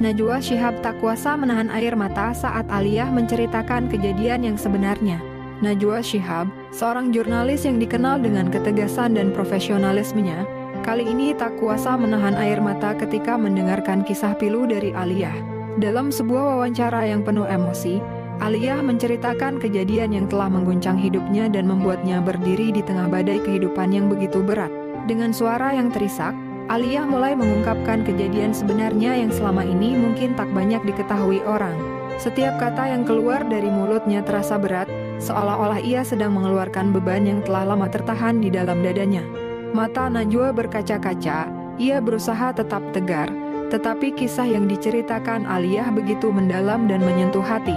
Najwa Shihab tak kuasa menahan air mata saat Aliyah menceritakan kejadian yang sebenarnya. Najwa Shihab, seorang jurnalis yang dikenal dengan ketegasan dan profesionalismenya, kali ini tak kuasa menahan air mata ketika mendengarkan kisah pilu dari Aliyah. Dalam sebuah wawancara yang penuh emosi, Aliyah menceritakan kejadian yang telah mengguncang hidupnya dan membuatnya berdiri di tengah badai kehidupan yang begitu berat. Dengan suara yang terisak, Aliyah mulai mengungkapkan kejadian sebenarnya yang selama ini mungkin tak banyak diketahui orang. Setiap kata yang keluar dari mulutnya terasa berat, seolah-olah ia sedang mengeluarkan beban yang telah lama tertahan di dalam dadanya. Mata Najwa berkaca-kaca, ia berusaha tetap tegar, tetapi kisah yang diceritakan Aliyah begitu mendalam dan menyentuh hati.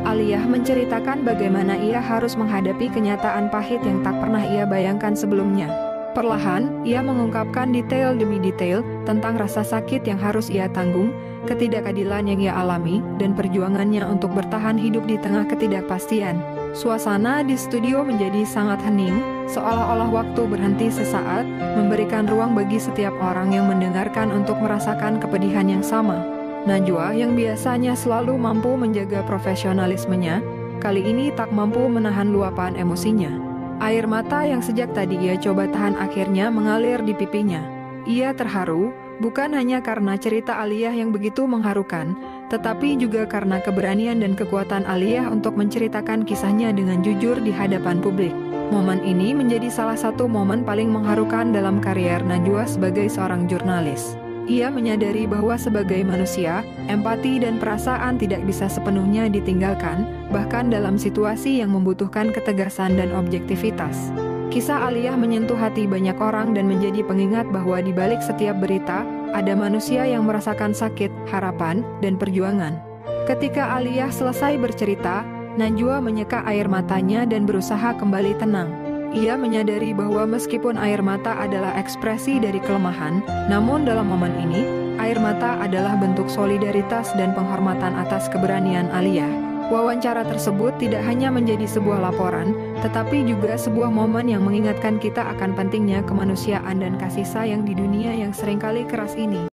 Aliyah menceritakan bagaimana ia harus menghadapi kenyataan pahit yang tak pernah ia bayangkan sebelumnya. Perlahan, ia mengungkapkan detail demi detail tentang rasa sakit yang harus ia tanggung, ketidakadilan yang ia alami, dan perjuangannya untuk bertahan hidup di tengah ketidakpastian. Suasana di studio menjadi sangat hening, seolah-olah waktu berhenti sesaat, memberikan ruang bagi setiap orang yang mendengarkan untuk merasakan kepedihan yang sama. Najwa yang biasanya selalu mampu menjaga profesionalismenya, kali ini tak mampu menahan luapan emosinya. Air mata yang sejak tadi ia coba tahan akhirnya mengalir di pipinya. Ia terharu, bukan hanya karena cerita Aliyah yang begitu mengharukan, tetapi juga karena keberanian dan kekuatan Aliyah untuk menceritakan kisahnya dengan jujur di hadapan publik. Momen ini menjadi salah satu momen paling mengharukan dalam karier Najwa sebagai seorang jurnalis. Ia menyadari bahwa sebagai manusia, empati dan perasaan tidak bisa sepenuhnya ditinggalkan, bahkan dalam situasi yang membutuhkan ketegasan dan objektivitas. Kisah Aliyah menyentuh hati banyak orang dan menjadi pengingat bahwa di balik setiap berita, ada manusia yang merasakan sakit, harapan, dan perjuangan. Ketika Aliyah selesai bercerita, Najwa menyeka air matanya dan berusaha kembali tenang. Ia menyadari bahwa meskipun air mata adalah ekspresi dari kelemahan, namun dalam momen ini, air mata adalah bentuk solidaritas dan penghormatan atas keberanian Aliyah. Wawancara tersebut tidak hanya menjadi sebuah laporan, tetapi juga sebuah momen yang mengingatkan kita akan pentingnya kemanusiaan dan kasih sayang di dunia yang seringkali keras ini.